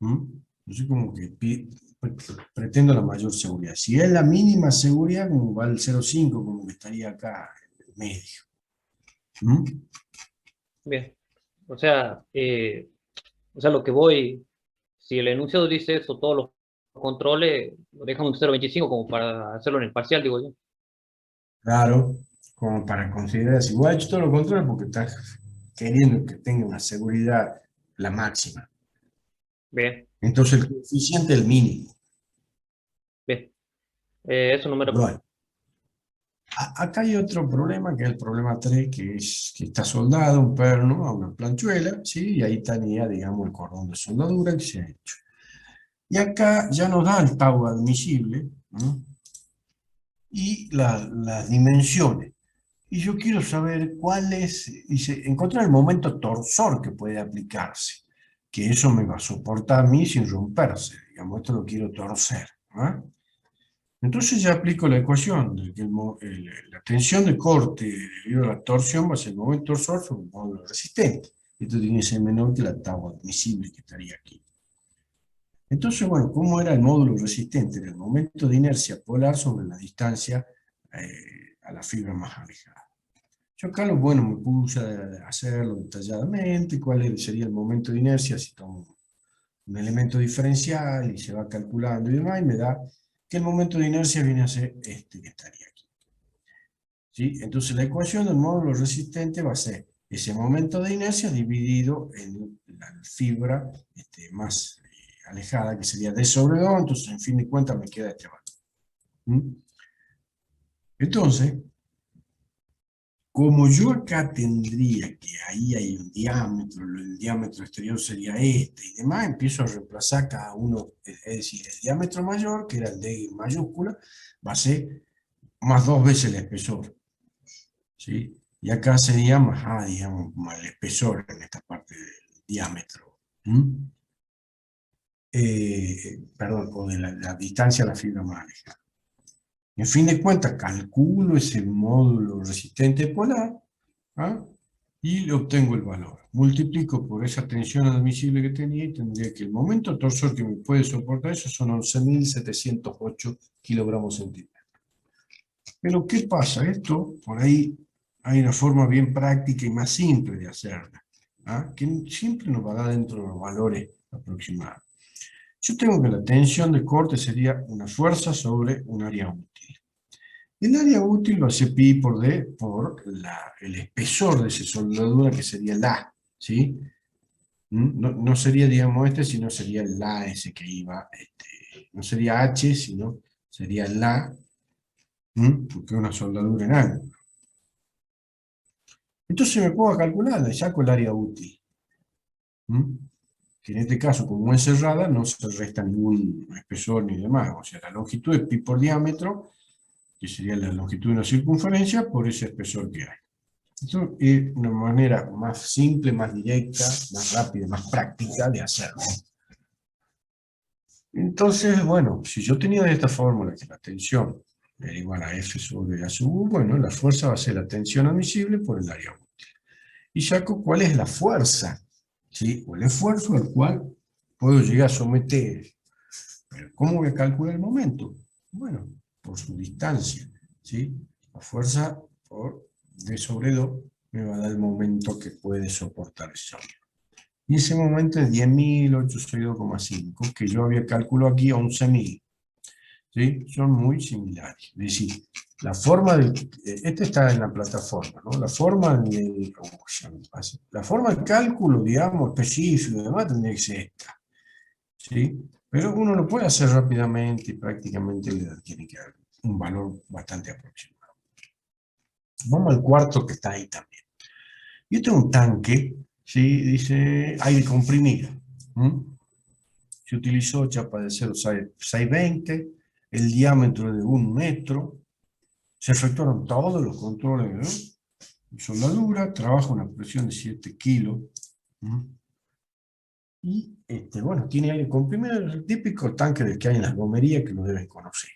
Entonces, como que pretendo la mayor seguridad. Si es la mínima seguridad, como va el 0,5, como que estaría acá en el medio. Bien. O sea, lo que voy, si el enunciado dice eso, todos los controles, lo dejamos en 0,25 como para hacerlo en el parcial, digo yo. Claro, como para considerar, si voy a hecho todo lo contrario, porque estás queriendo que tenga una seguridad la máxima. Bien, Entonces, el coeficiente es el mínimo. bien. Eso no me era Bueno, acá hay otro problema, que es el problema 3, que es que está soldado un perno a una planchuela, ¿sí? Y ahí tenía, digamos, el cordón de soldadura que se ha hecho. Y acá ya nos da el tau admisible, ¿no? Y las dimensiones. Y yo quiero saber cuál es, dice, encontrar el momento torsor que puede aplicarse, que eso me va a soportar a mí sin romperse, digamos, esto lo quiero torcer, ¿no? Entonces ya aplico la ecuación de que la tensión de corte debido a la torsión va a ser el momento torsor sobre el módulo resistente. Esto tiene que ser menor que la tau admisible que estaría aquí. Entonces, bueno, ¿cómo era el módulo resistente? Era el momento de inercia polar sobre la distancia a la fibra más alejada. Yo acá lo bueno me puse a hacerlo detalladamente, cuál sería el momento de inercia, si tomo un elemento diferencial y se va calculando y demás, y me da que el momento de inercia viene a ser este que estaría aquí. ¿Sí? Entonces la ecuación del módulo resistente va a ser ese momento de inercia dividido en la fibra más alejada, que sería D sobre 2, entonces en fin de cuentas me queda este valor. Entonces, como yo acá tendría que ahí hay un diámetro, el diámetro exterior sería este y demás, empiezo a reemplazar cada uno, es decir, el diámetro mayor, que era el D mayúscula, va a ser más 2 veces el espesor, ¿sí? Y acá sería más, digamos, más el espesor en esta parte del diámetro. Perdón, o de la distancia a la fibra más alejada. En fin de cuentas, calculo ese módulo resistente polar, ¿ah? Y le obtengo el valor. Multiplico por esa tensión admisible que tenía y tendría que el momento torsor que me puede soportar eso son 11.708 kilogramos centímetros. Pero ¿qué pasa? Esto, por ahí hay una forma bien práctica y más simple de hacerla, ¿ah? Que siempre nos va a dar dentro de los valores aproximados. Yo tengo que la tensión de corte sería una fuerza sobre un área útil. El área útil lo hace pi por d por el espesor de esa soldadura, que sería el A, ¿sí? No sería, digamos, sino sería el A ese que iba, no sería H, sino sería el A, porque es una soldadura en ángulo. Entonces me puedo calcular, le saco el área útil. Que en este caso, como es cerrada, no se resta ningún espesor ni demás. O sea, la longitud es pi por diámetro, que sería la longitud de una circunferencia, por ese espesor que hay. Esto es una manera más simple, más directa, más rápida, más práctica de hacerlo. Entonces, bueno, si yo tenía de esta fórmula que la tensión era igual a F sobre A sub U, bueno, la fuerza va a ser la tensión admisible por el área útil. Y saco cuál es la fuerza, ¿sí? O el esfuerzo al cual puedo llegar a someter. Pero ¿cómo voy a calcular el momento? Bueno, por su distancia, ¿sí? La fuerza por D sobre 2 me va a dar el momento que puede soportar ese sonido. Y ese momento es 10.862,5, que yo había calculado aquí 11.000. ¿Sí? Son muy similares. Es decir, la forma de... Este está en la plataforma, ¿no? La forma de cálculo, digamos, específico y demás tendría que ser esta. ¿Sí? Pero uno lo puede hacer rápidamente y prácticamente le tiene que dar un valor bastante aproximado. Vamos al cuarto que está ahí también. Y este es un tanque, ¿sí? Dice aire comprimido. Se utilizó chapa de acero 620, el diámetro de 1 metro. Se efectuaron todos los controles, ¿no? Soldadura, trabaja una presión de 7 kilos. Y, bueno, tiene aire comprimido, el típico tanque del que hay en las gomerías que lo deben conocer.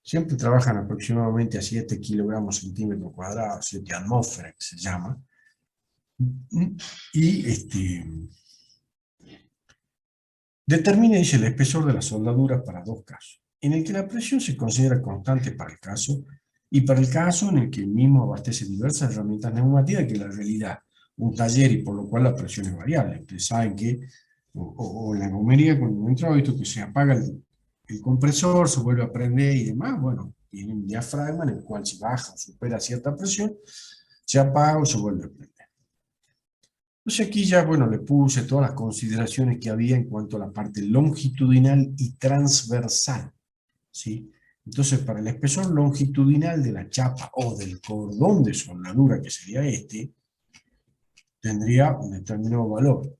Siempre trabajan aproximadamente a 7 kilogramos centímetros cuadrados, 7 atmósferas que se llama. Y determina, dice, el espesor de la soldadura para dos casos, en el que la presión se considera constante para el caso, y para el caso en el que el mismo abastece diversas herramientas neumáticas, que es la realidad, un taller, y por lo cual la presión es variable. Ustedes saben que, o en la gomería, cuando entra, visto que se apaga el compresor, se vuelve a prender y demás, bueno, tiene un diafragma en el cual si baja o supera cierta presión, se apaga o se vuelve a prender. Entonces aquí ya, bueno, le puse todas las consideraciones que había en cuanto a la parte longitudinal y transversal, ¿sí? Entonces, para el espesor longitudinal de la chapa o del cordón de soldadura, que sería tendría un determinado valor.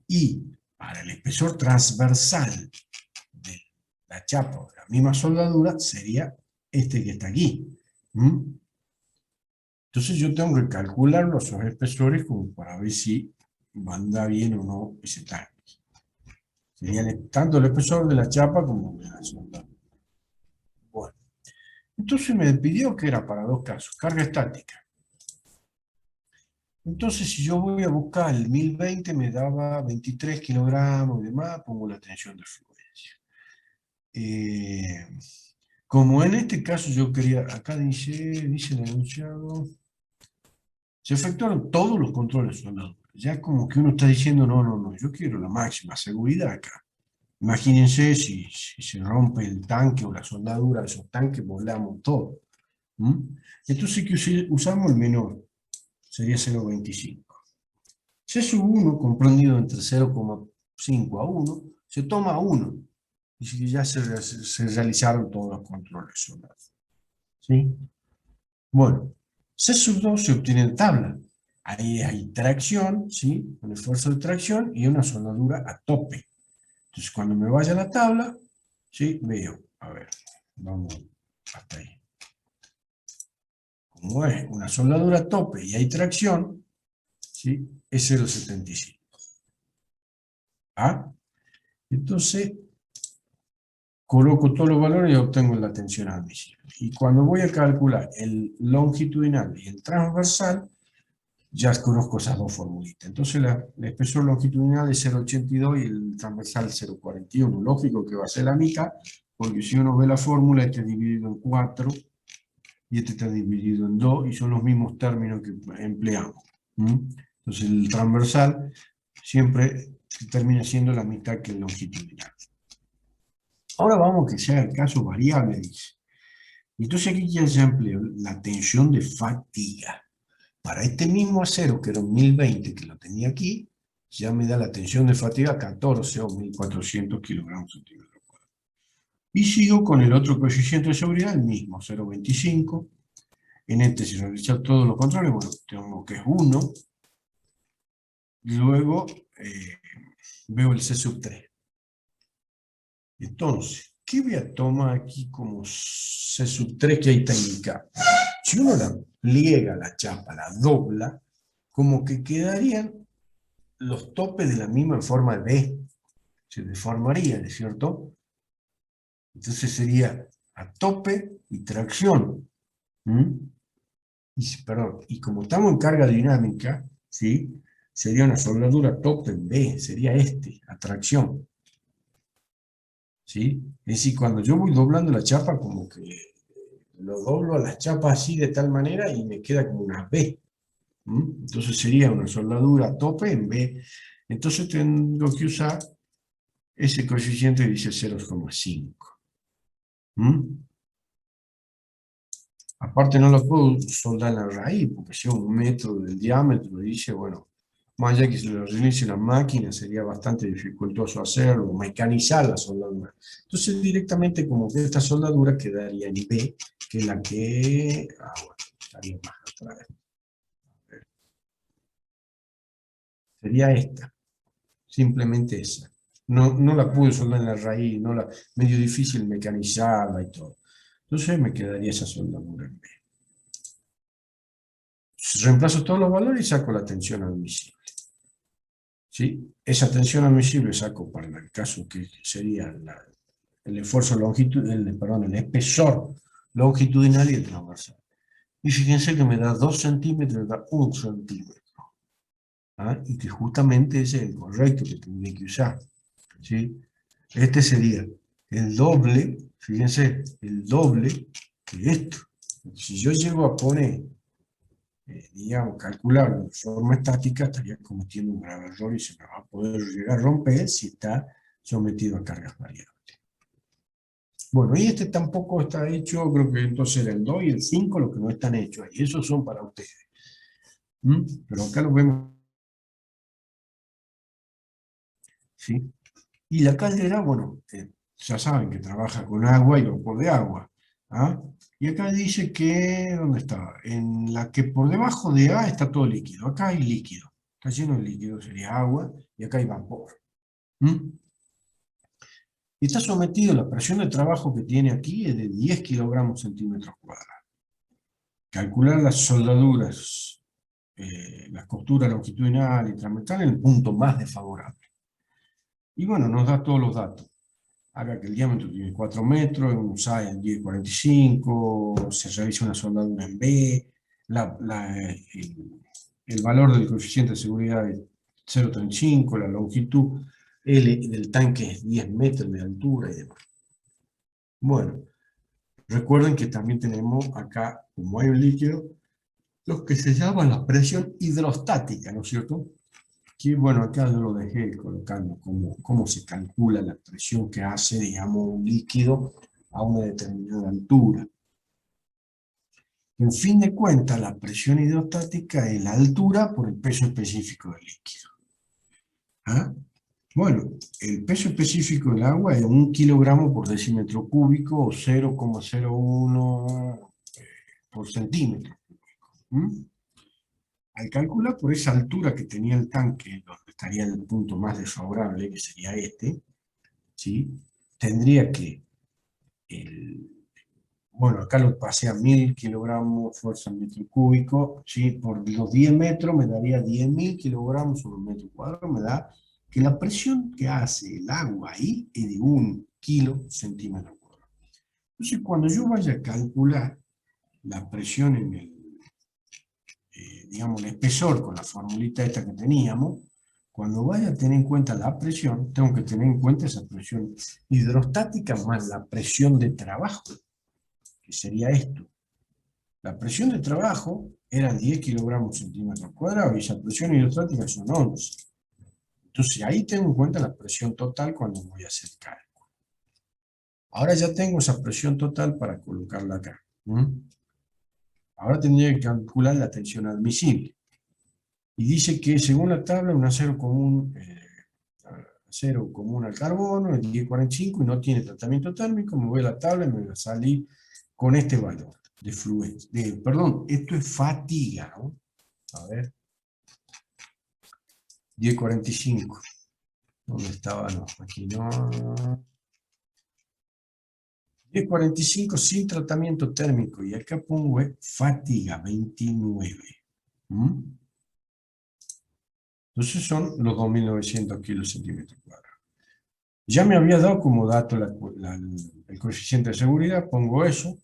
Y para el espesor transversal de la chapa o de la misma soldadura, sería este que está aquí. Entonces yo tengo que calcular los espesores como para ver si manda bien o no ese tanque. Sería tanto el espesor de la chapa como de la soldadura. Bueno, entonces me pidió que era para dos casos, carga estática. Entonces si yo voy a buscar el 1020 me daba 23 kilogramos y demás, pongo la tensión de fluencia. Como en este caso yo quería, acá dice el enunciado, se efectuaron todos los controles soldadura. Ya como que uno está diciendo, no, yo quiero la máxima seguridad acá. Imagínense si se rompe el tanque o la soldadura de esos tanques, volamos todo. Entonces que usamos el menor, sería 0,25. C sub 1, comprendido entre 0,5 a 1, se toma a 1. Dice que ya se realizaron todos los controles soldados. ¿Sí? Bueno, C sub 2 se obtiene en tabla. Ahí hay tracción, ¿sí? Un esfuerzo de tracción y una soldadura a tope. Entonces, cuando me vaya a la tabla, ¿sí? Veo, a ver, vamos hasta ahí. Como es una soldadura a tope y hay tracción, ¿sí? Es 0,75. ¿Ah? Entonces, coloco todos los valores y obtengo la tensión admisible. Y cuando voy a calcular el longitudinal y el transversal, ya conozco esas dos formulitas. Entonces el espesor longitudinal es 0,82 y el transversal 0,41. Lógico que va a ser la mitad, porque si uno ve la fórmula, este es dividido en 4 y este está dividido en 2, y son los mismos términos que empleamos. Entonces el transversal siempre termina siendo la mitad que el longitudinal. Ahora vamos a que sea el caso variable, dice. Entonces aquí ya se empleó la tensión de fatiga. Para este mismo acero, que era un 1020, que lo tenía aquí, ya me da la tensión de fatiga 14 o 1400 kilogramos centímetros cuadrados. Y sigo con el otro coeficiente de seguridad, el mismo, 0,25. En este se realizan todos los controles, bueno, tengo que es 1. Y luego veo el C sub 3. Entonces, ¿qué voy a tomar aquí como C sub 3 que ahí está indicado? Si uno la pliega la chapa, la dobla, como que quedarían los topes de la misma en forma de B. Se deformaría, ¿no es cierto? Entonces sería a tope y tracción. Y como estamos en carga dinámica, ¿sí? Sería una soldadura tope en B, sería a tracción. ¿Sí? Es decir, cuando yo voy doblando la chapa, como que lo doblo a las chapas así de tal manera y me queda como una B. Entonces sería una soldadura tope en B. Entonces tengo que usar ese coeficiente que dice 0,5. Aparte no lo puedo soldar en la raíz, porque si es 1 metro del diámetro, dice, bueno, más allá que se lo reinicie la máquina, sería bastante dificultoso hacerlo, mecanizar la soldadura. Entonces directamente como que esta soldadura quedaría en B, que es la que... bueno, estaría más atrás. Sería esta, simplemente esa. No la pude soldar en la raíz, medio difícil mecanizarla y todo. Entonces me quedaría esa soldadura en B. Reemplazo todos los valores y saco la tensión admisible. ¿Sí? Esa tensión admisible saco para el caso que sería el esfuerzo longitudinal, el espesor longitudinal y el transversal. Y fíjense que me da 2 centímetros, me da 1 centímetro. Y que justamente ese es el correcto que tendría que usar. ¿Sí? Este sería el doble, fíjense, el doble que esto. Si yo llego a poner, digamos, calcularlo de forma estática, estaría cometiendo un grave error y se me va a poder llegar a romper si está sometido a cargas variables. Bueno, y este tampoco está hecho, creo que entonces era el 2 y el 5 los que no están hechos ahí. Esos son para ustedes. Pero acá lo vemos. ¿Sí? Y la caldera, bueno, ya saben que trabaja con agua y vapor de agua. Y acá dice que, ¿dónde está? En la que por debajo de A está todo líquido. Acá hay líquido. Está lleno de líquido, sería agua, y acá hay vapor. Y está sometido a la presión de trabajo que tiene aquí es de 10 kilogramos centímetros cuadrados. Calcular las soldaduras, las costuras longitudinales y transversales en el punto más desfavorable. Y bueno, nos da todos los datos. Acá que el diámetro tiene 4 metros, en un SAE en 10,45, se realiza una soldadura en B, el valor del coeficiente de seguridad es 0,35, la longitud L del tanque es 10 metros de altura y demás. Bueno, recuerden que también tenemos acá, como hay un líquido, lo que se llama la presión hidrostática, ¿no es cierto? Que bueno, acá yo lo dejé colocando cómo se calcula la presión que hace, digamos, un líquido a una determinada altura. En fin de cuentas, la presión hidrostática es la altura por el peso específico del líquido. Bueno, el peso específico del agua es 1 kilogramo por decímetro cúbico o 0,01 por centímetro cúbico. Al calcular por esa altura que tenía el tanque, donde estaría el punto más desfavorable, que sería este, ¿sí? Tendría que, bueno, acá lo pasé a 1000 kilogramos fuerza en metro cúbico, ¿sí? Por los 10 metros me daría 10.000 kilogramos sobre un metro cuadrado, me da que la presión que hace el agua ahí es de 1 kilo/centímetro cuadrado. Entonces, cuando yo vaya a calcular la presión en el, digamos, el espesor con la formulita esta que teníamos, cuando vaya a tener en cuenta la presión, tengo que tener en cuenta esa presión hidrostática más la presión de trabajo, que sería esto. La presión de trabajo era 10 kilogramos/centímetro cuadrado y esa presión hidrostática son 11. Entonces ahí tengo en cuenta la presión total cuando voy a hacer cálculo. Ahora ya tengo esa presión total para colocarla acá. Ahora tendría que calcular la tensión admisible. Y dice que según la tabla un acero común al carbono es 1045 y no tiene tratamiento térmico. Me voy a la tabla y me va a salir con este valor de fluencia. Perdón, esto es fatiga, ¿no? A ver. 1045. ¿Dónde estaba? No, aquí no. 1045 sin tratamiento térmico. Y acá pongo fatiga 29. Entonces son los 2900 kilo/centímetro cuadrado. Ya me había dado como dato el coeficiente de seguridad, pongo eso.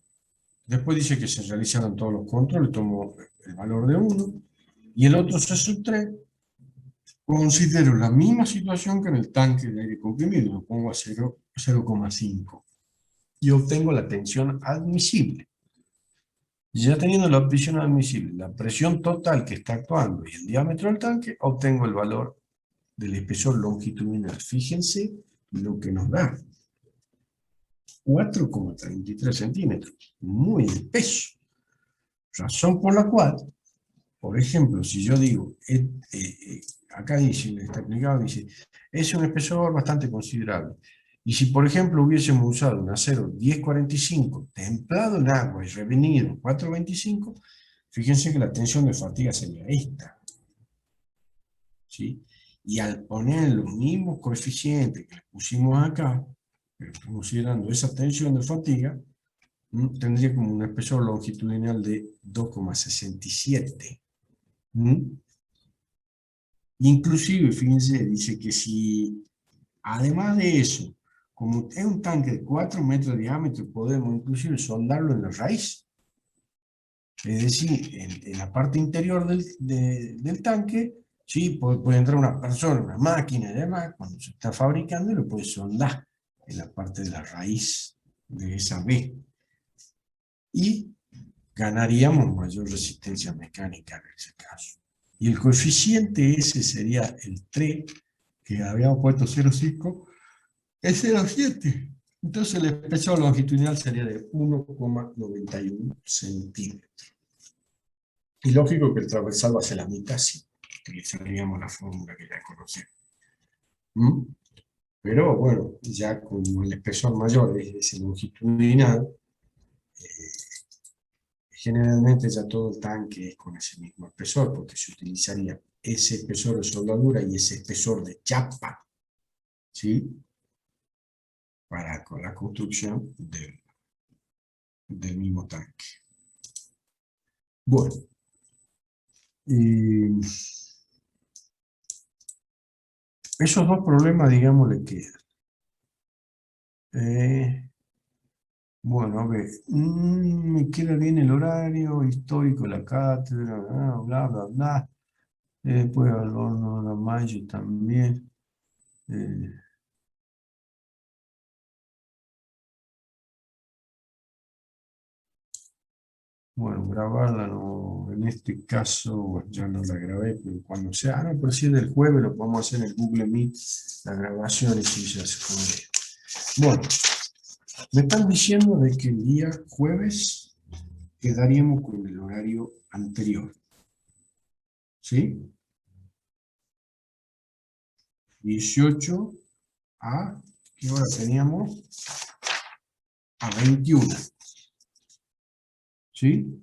Después dice que se realizaron todos los controles, tomo el valor de 1. Y el otro C3, considero la misma situación que en el tanque de aire comprimido, lo pongo a 0,5. Y obtengo la tensión admisible. Ya teniendo la presión admisible, la presión total que está actuando y el diámetro del tanque, obtengo el valor del espesor longitudinal. Fíjense lo que nos da. 4,33 centímetros. Muy espeso. Razón por la cual, por ejemplo, si yo digo, acá dice, está explicado, dice, es un espesor bastante considerable. Y si, por ejemplo, hubiésemos usado un acero 1045 templado en agua y revenido en 425, fíjense que la tensión de fatiga sería esta. ¿Sí? Y al poner los mismos coeficientes que le pusimos acá, considerando esa tensión de fatiga, tendría como un espesor longitudinal de 2,67. Inclusive, fíjense, dice que si, además de eso, como es un tanque de 4 metros de diámetro, podemos inclusive sondarlo en la raíz. Es decir, en la parte interior del tanque, sí, puede entrar una persona, una máquina y demás, cuando se está fabricando, y lo puede sondar en la parte de la raíz de esa B. Y ganaríamos mayor resistencia mecánica en ese caso. Y el coeficiente ese sería el 3, que habíamos puesto 0,5, es 0,7. Entonces el espesor longitudinal sería de 1,91 centímetros. Y lógico que el transversal va a ser la mitad, sí. Utilizaríamos la fórmula que ya conocemos. Pero bueno, ya como el espesor mayor es ese longitudinal, generalmente ya todo el tanque es con ese mismo espesor, porque se utilizaría ese espesor de soldadura y ese espesor de chapa, ¿sí? Para con la construcción del mismo tanque. Bueno. Esos dos problemas, digamos, le quedan. Bueno, a ver, me queda bien el horario histórico de la cátedra, bla, bla, bla. Después al horno de la Mayo también. Bueno, grabarla no, en este caso, bueno, ya no la grabé, pero cuando sea, no, pero si es del jueves, lo podemos hacer en el Google Meet, la grabación y si ya se puede. Bueno, me están diciendo de que el día jueves quedaríamos con el horario anterior. ¿Sí? 18 a, ¿qué hora teníamos? A 21. ¿Sí?